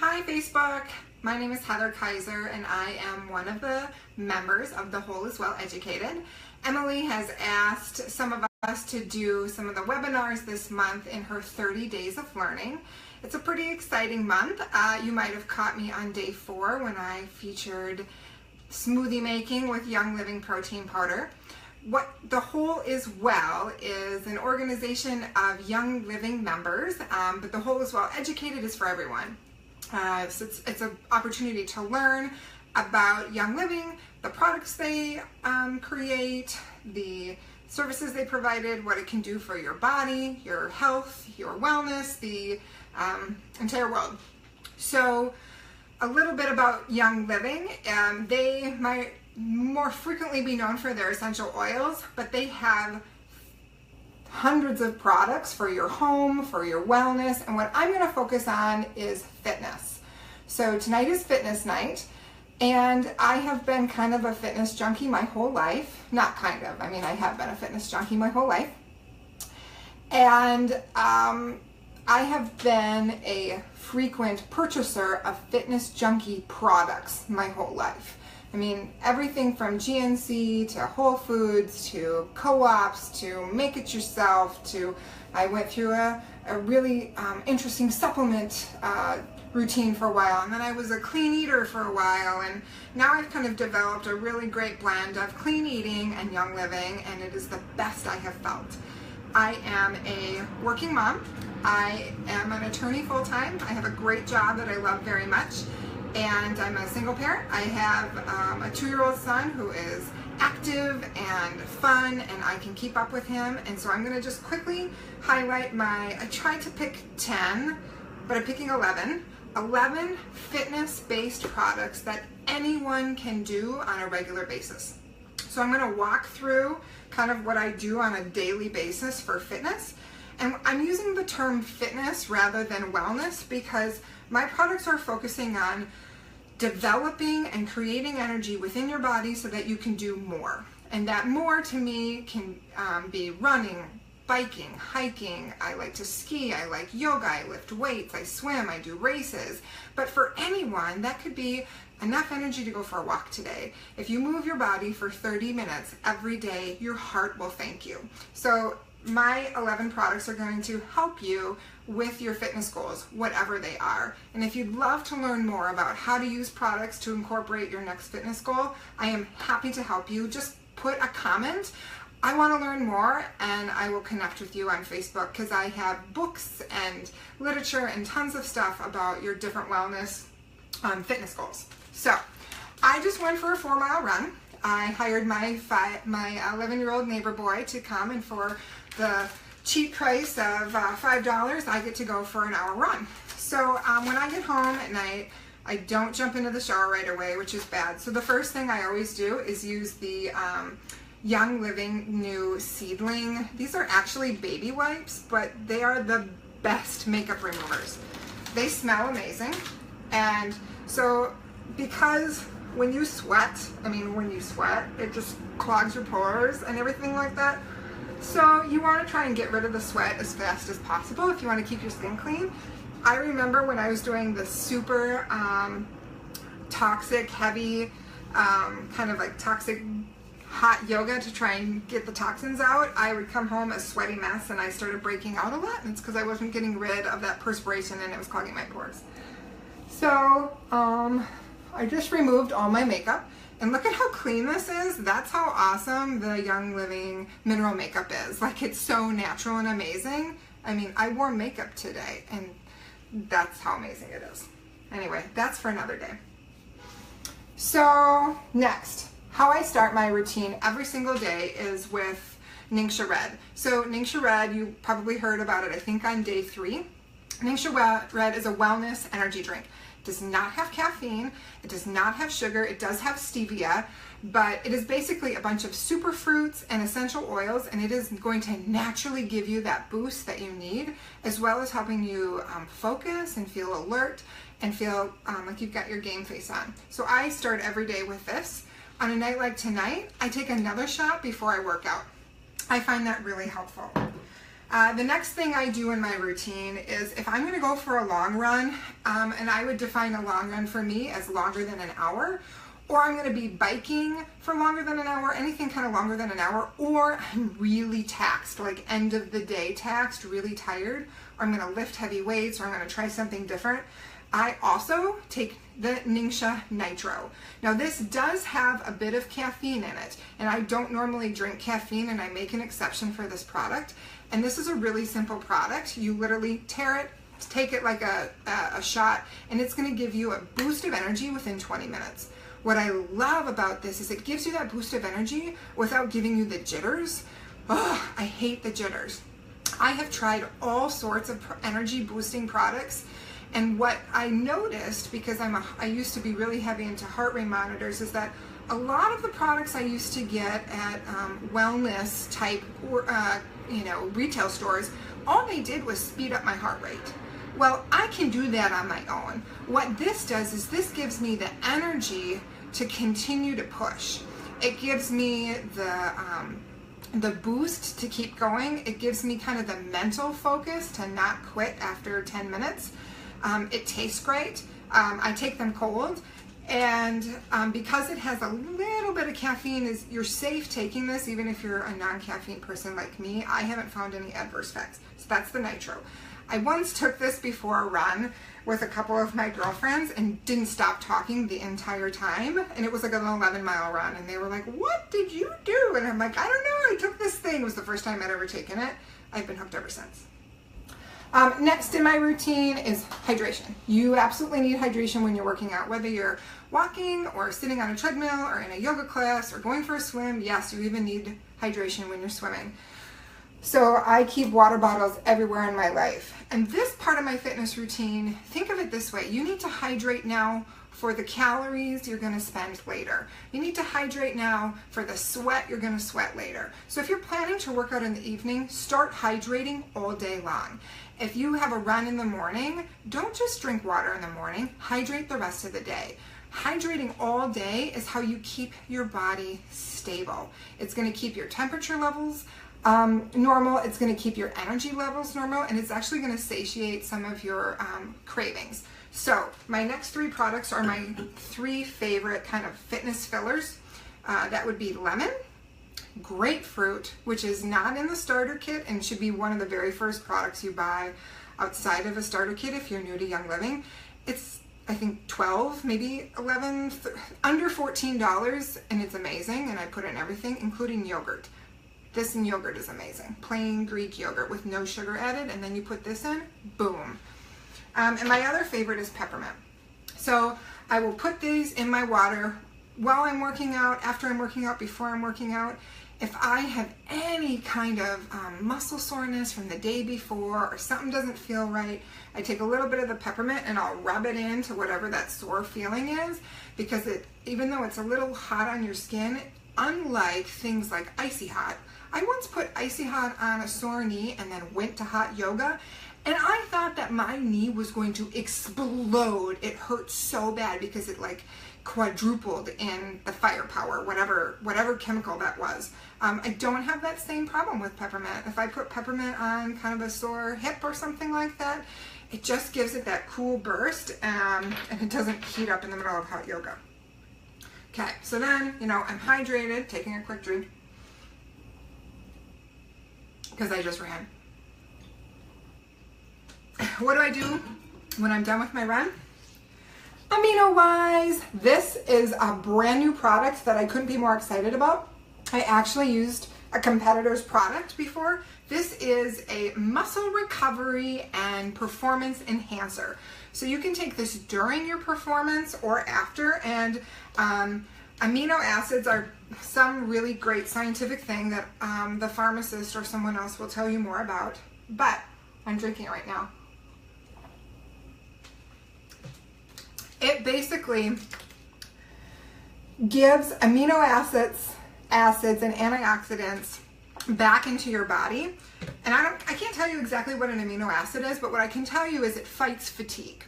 Hi Facebook, my name is Heather Kaiser and I am one of the members of The Whole is Well Educated. Emily has asked some of us to do some of the webinars this month in her 30 days of learning. It's a pretty exciting month. You might have caught me on day 4 when I featured smoothie making with Young Living protein powder. What The Whole is Well is an organization of Young Living members, but The Whole is Well Educated is for everyone. So it's an opportunity to learn about Young Living, the products they create, the services they provided, what it can do for your body, your health, your wellness, the entire world. So a little bit about Young Living. They might more frequently be known for their essential oils, but they have hundreds of products for your home, for your wellness, and what I'm going to focus on is fitness. So tonight is fitness night, and I have been kind of a fitness junkie my whole life. Not kind of, I mean I have been a fitness junkie my whole life. And I have been a frequent purchaser of fitness junkie products my whole life. I mean, everything from GNC to Whole Foods to co-ops to make it yourself to, I went through a really interesting supplement routine for a while, and then I was a clean eater for a while, and now I've kind of developed a really great blend of clean eating and Young Living, and it is the best I have felt. I am a working mom. I am an attorney full-time. I have a great job that I love very much. And I'm a single parent. I have a 2-year-old son who is active and fun, and I can keep up with him. And so I'm going to just quickly highlight I tried to pick 10, but I'm picking 11 fitness-based products that anyone can do on a regular basis. So I'm going to walk through kind of what I do on a daily basis for fitness. And I'm using the term fitness rather than wellness because my products are focusing on developing and creating energy within your body so that you can do more. And that more to me can be running, biking, hiking. I like to ski, I like yoga, I lift weights, I swim, I do races. But for anyone, that could be enough energy to go for a walk today. If you move your body for 30 minutes every day, your heart will thank you. So my 11 products are going to help you with your fitness goals, whatever they are. And if you'd love to learn more about how to use products to incorporate your next fitness goal, I am happy to help you. Just put a comment, I want to learn more, and I will connect with you on Facebook because I have books and literature and tons of stuff about your different wellness fitness goals. So I just went for a 4-mile run. I hired my 11-year-old neighbor boy to come, and for the cheap price of $5, I get to go for an hour run. So when I get home at night, I don't jump into the shower right away, which is bad. So the first thing I always do is use the Young Living new seedling. These are actually baby wipes, but they are the best makeup removers. They smell amazing, and so because when you sweat, it just clogs your pores and everything like that. So you want to try and get rid of the sweat as fast as possible if you want to keep your skin clean. I remember when I was doing the super toxic, heavy, kind of like toxic hot yoga to try and get the toxins out, I would come home a sweaty mess and I started breaking out a lot, and it's because I wasn't getting rid of that perspiration and it was clogging my pores. So I just removed all my makeup, and look at how clean this is. That's how awesome the Young Living mineral makeup is. Like, it's so natural and amazing. I mean, I wore makeup today, and that's how amazing it is. Anyway, that's for another day. So next, how I start my routine every single day is with Ningxia Red. So Ningxia Red, you probably heard about it, I think on day 3. Ningxia Red is a wellness energy drink. It does not have caffeine, it does not have sugar, it does have stevia, but it is basically a bunch of superfruits and essential oils, and it is going to naturally give you that boost that you need, as well as helping you focus and feel alert and feel like you've got your game face on. So I start every day with this. On a night like tonight, I take another shot before I work out. I find that really helpful. The next thing I do in my routine is if I'm going to go for a long run, and I would define a long run for me as longer than an hour, or I'm going to be biking for longer than an hour, anything kind of longer than an hour, or I'm really taxed, like end of the day taxed, really tired, or I'm going to lift heavy weights, or I'm going to try something different, I also take the Ningxia Nitro. Now this does have a bit of caffeine in it, and I don't normally drink caffeine, and I make an exception for this product. And this is a really simple product. You literally tear it, take it like a shot, and it's going to give you a boost of energy within 20 minutes. What I love about this is it gives you that boost of energy without giving you the jitters. Oh, I hate the jitters. I have tried all sorts of energy boosting products, and what I noticed, because I used to be really heavy into heart rate monitors, is that a lot of the products I used to get at wellness type retail stores, all they did was speed up my heart rate. Well, I can do that on my own. What this does is this gives me the energy to continue to push. It gives me the boost to keep going. It gives me kind of the mental focus to not quit after 10 minutes. It tastes great. I take them cold. And because it has a little bit of caffeine, you're safe taking this even if you're a non-caffeine person like me. I haven't found any adverse effects. So that's the Nitro. I once took this before a run with a couple of my girlfriends and didn't stop talking the entire time. And it was like an 11-mile run. And they were like, "What did you do?" And I'm like, "I don't know. I took this thing." It was the first time I'd ever taken it. I've been hooked ever since. Next in my routine is hydration. You absolutely need hydration when you're working out, whether you're walking or sitting on a treadmill or in a yoga class or going for a swim. Yes, you even need hydration when you're swimming. So I keep water bottles everywhere in my life. And this part of my fitness routine, think of it this way. You need to hydrate now for the calories you're going to spend later. You need to hydrate now for the sweat you're going to sweat later. So if you're planning to work out in the evening, start hydrating all day long. If you have a run in the morning, don't just drink water in the morning, hydrate the rest of the day. Hydrating all day is how you keep your body stable. It's going to keep your temperature levels normal, it's going to keep your energy levels normal, and it's actually going to satiate some of your cravings. So my next three products are my three favorite kind of fitness fillers. That would be lemon, grapefruit, which is not in the starter kit and should be one of the very first products you buy outside of a starter kit if you're new to Young Living. It's, I think, 12, maybe 11, under $14, and it's amazing, and I put in everything, including yogurt. This in yogurt is amazing. Plain Greek yogurt with no sugar added, and then you put this in, boom. And my other favorite is peppermint. So I will put these in my water while I'm working out, after I'm working out, before I'm working out. If I have any kind of muscle soreness from the day before or something doesn't feel right, I take a little bit of the peppermint and I'll rub it into whatever that sore feeling is, because even though it's a little hot on your skin, unlike things like icy hot, I once put icy hot on a sore knee and then went to hot yoga, and I thought that my knee was going to explode. It hurt so bad because it like quadrupled in the firepower, whatever chemical that was. I don't have that same problem with peppermint. If I put peppermint on kind of a sore hip or something like that, it just gives it that cool burst, and it doesn't heat up in the middle of hot yoga. Okay, so then, I'm hydrated, taking a quick drink, because I just ran. What do I do when I'm done with my run? Amino-wise, this is a brand new product that I couldn't be more excited about. I actually used a competitor's product before. This is a muscle recovery and performance enhancer. So you can take this during your performance or after, and amino acids are some really great scientific thing that the pharmacist or someone else will tell you more about, but I'm drinking it right now. It basically gives amino acids and antioxidants back into your body. And I can't tell you exactly what an amino acid is, but what I can tell you is it fights fatigue.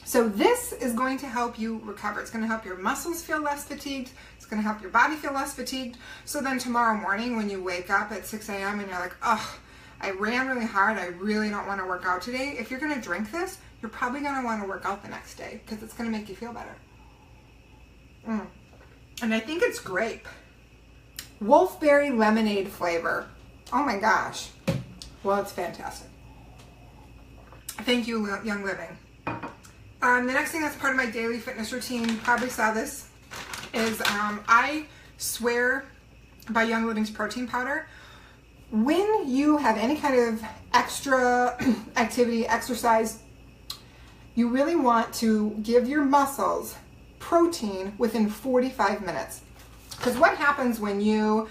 So this is going to help you recover. It's going to help your muscles feel less fatigued. It's going to help your body feel less fatigued. So then tomorrow morning when you wake up at 6 a.m. and you're like, oh, I ran really hard, I really don't want to work out today. If you're going to drink this, you're probably going to want to work out the next day because it's going to make you feel better. And I think it's grape. Wolfberry lemonade flavor. Oh my gosh. Well, it's fantastic. Thank you, Young Living. The next thing that's part of my daily fitness routine, you probably saw this, is I swear by Young Living's protein powder. When you have any kind of extra activity, exercise, you really want to give your muscles protein within 45 minutes. Because what happens when you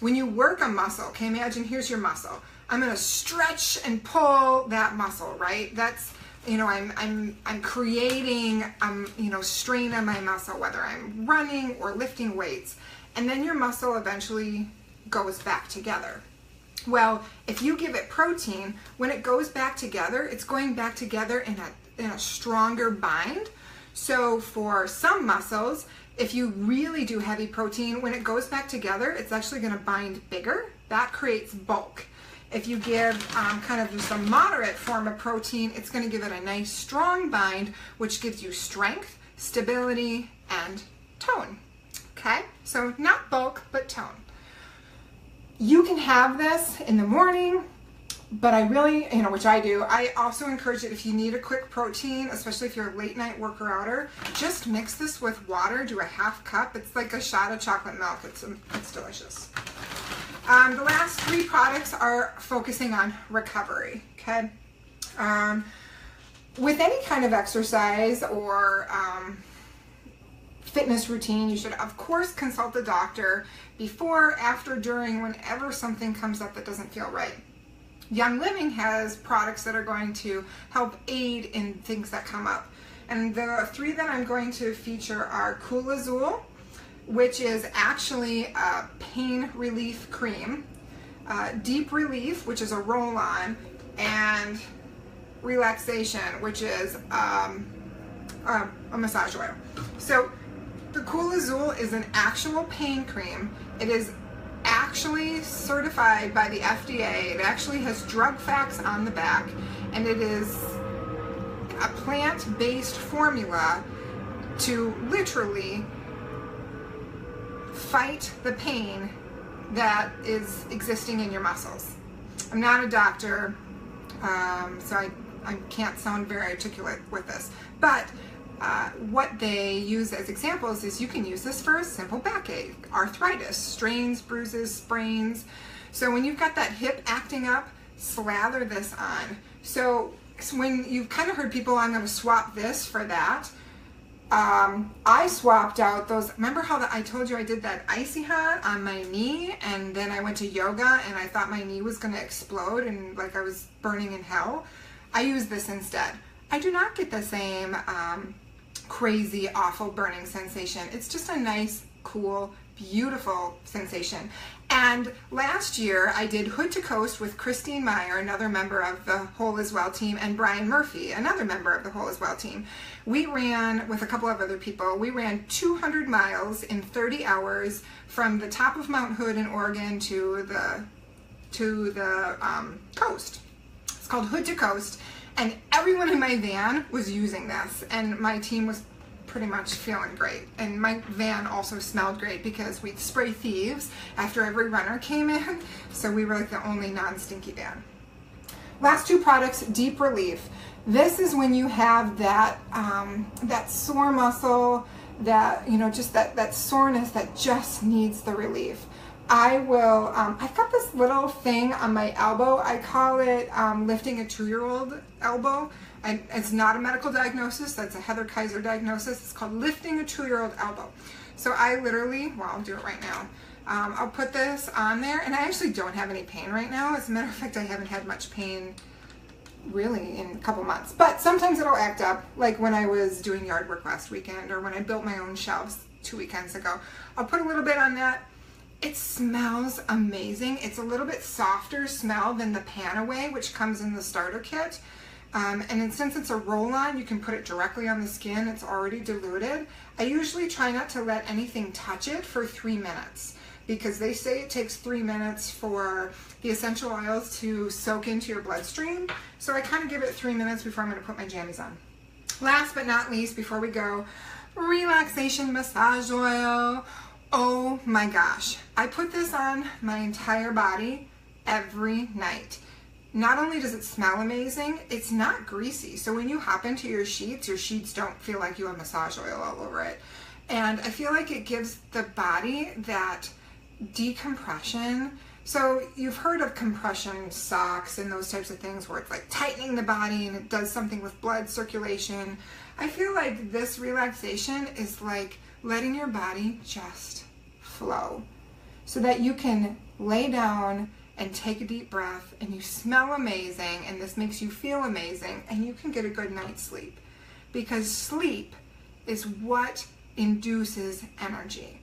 work a muscle, okay, imagine here's your muscle. I'm going to stretch and pull that muscle, right? That's, you know, I'm creating, you know, strain on my muscle, whether I'm running or lifting weights. And then your muscle eventually goes back together. Well, if you give it protein, when it goes back together, it's going back together in a stronger bind. So for some muscles, if you really do heavy protein, when it goes back together, it's actually going to bind bigger. That creates bulk. If you give kind of just a moderate form of protein, it's going to give it a nice strong bind, which gives you strength, stability, and tone. Okay? So not bulk, but tone. You can have this in the morning, but I really, you know, which I do, I also encourage it if you need a quick protein, especially if you're a late night worker-outer, just mix this with water, do a half cup. It's like a shot of chocolate milk. It's delicious. The last three products are focusing on recovery, okay? With any kind of exercise or fitness routine, you should of course consult a doctor before, after, during, whenever something comes up that doesn't feel right. Young Living has products that are going to help aid in things that come up. And the three that I'm going to feature are Cool Azul, which is actually a pain relief cream, Deep Relief, which is a roll-on, and Relaxation, which is a massage oil. So the Cool Azul is an actual pain cream. It is actually certified by the FDA. It actually has drug facts on the back, and it is a plant-based formula to literally fight the pain that is existing in your muscles. I'm not a doctor, so I can't sound very articulate with this, but what they use as examples is you can use this for a simple backache, arthritis, strains, bruises, sprains. So when you've got that hip acting up, slather this on. So when you've kind of heard people, I'm going to swap this for that. I swapped out those, remember how I told you I did that icy hot on my knee, and then I went to yoga and I thought my knee was going to explode and like I was burning in hell? I use this instead. I do not get the same crazy, awful burning sensation. It's just a nice, cool, beautiful sensation. And last year I did Hood to Coast with Christine Meyer, another member of the Whole As Well team, and Brian Murphy, another member of the Whole As Well team. We ran, with a couple of other people, we ran 200 miles in 30 hours from the top of Mount Hood in Oregon to the coast. It's called Hood to Coast. And everyone in my van was using this, and my team was pretty much feeling great. And my van also smelled great because we'd spray thieves after every runner came in, so we were like the only non-stinky van. Last two products, Deep Relief. This is when you have that that sore muscle, that, you know, just that soreness that just needs the relief. I will, I've got this little thing on my elbow. I call it lifting a 2-year-old elbow. And it's not a medical diagnosis. That's a Heather Kaiser diagnosis. It's called lifting a 2-year-old elbow. So I literally, well, I'll do it right now. I'll put this on there, and I actually don't have any pain right now. As a matter of fact, I haven't had much pain really in a couple months. But sometimes it'll act up, like when I was doing yard work last weekend, or when I built my own shelves 2 weekends ago. I'll put a little bit on that. It smells amazing. It's a little bit softer smell than the Panaway, which comes in the starter kit. And since it's a roll-on, you can put it directly on the skin. It's already diluted. I usually try not to let anything touch it for 3 minutes because they say it takes 3 minutes for the essential oils to soak into your bloodstream. So I kind of give it 3 minutes before I'm going to put my jammies on. Last but not least, before we go, relaxation massage oil. Oh my gosh. I put this on my entire body every night. Not only does it smell amazing, it's not greasy. So when you hop into your sheets don't feel like you have massage oil all over it. And I feel like it gives the body that decompression. So you've heard of compression socks and those types of things where it's like tightening the body and it does something with blood circulation. I feel like this relaxation is like letting your body just flow so that you can lay down and take a deep breath and you smell amazing and this makes you feel amazing and you can get a good night's sleep, because sleep is what induces energy.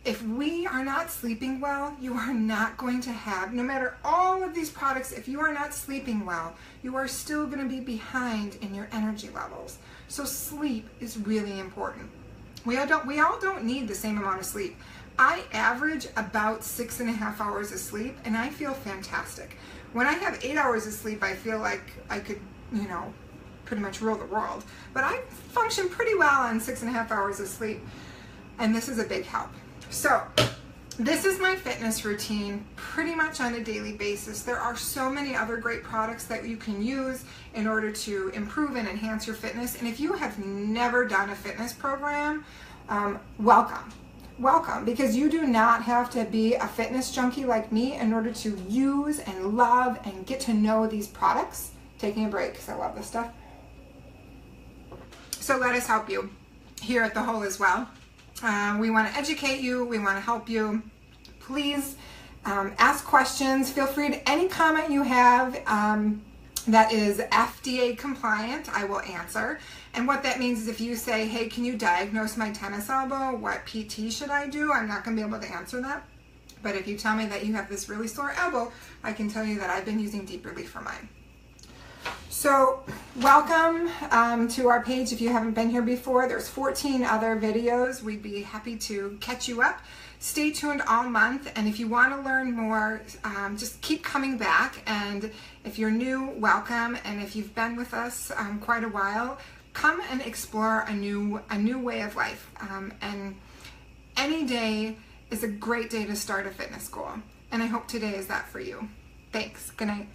If we are not sleeping well, you are not going to have, no matter all of these products, if you are not sleeping well, you are still going to be behind in your energy levels. So sleep is really important. We all don't need the same amount of sleep. I average about 6.5 hours of sleep and I feel fantastic. When I have 8 hours of sleep, I feel like I could, pretty much rule the world. But I function pretty well on 6.5 hours of sleep, and this is a big help. So this is my fitness routine pretty much on a daily basis. There are so many other great products that you can use in order to improve and enhance your fitness. And if you have never done a fitness program, welcome, because you do not have to be a fitness junkie like me in order to use and love and get to know these products. Taking a break because I love this stuff. So let us help you here at The Whole as well. We want to educate you. We want to help you. Please ask questions. Feel free to any comment you have that is FDA compliant, I will answer. And what that means is if you say, hey, can you diagnose my tennis elbow? What PT should I do? I'm not going to be able to answer that. But if you tell me that you have this really sore elbow, I can tell you that I've been using Deep Relief for mine. So welcome to our page. If you haven't been here before, there's 14 other videos. We'd be happy to catch you up. Stay tuned all month, and if you want to learn more, just keep coming back. And if you're new, welcome, and if you've been with us quite a while, come and explore a new way of life. And any day is a great day to start a fitness goal, and I hope today is that for you. Thanks. Good night.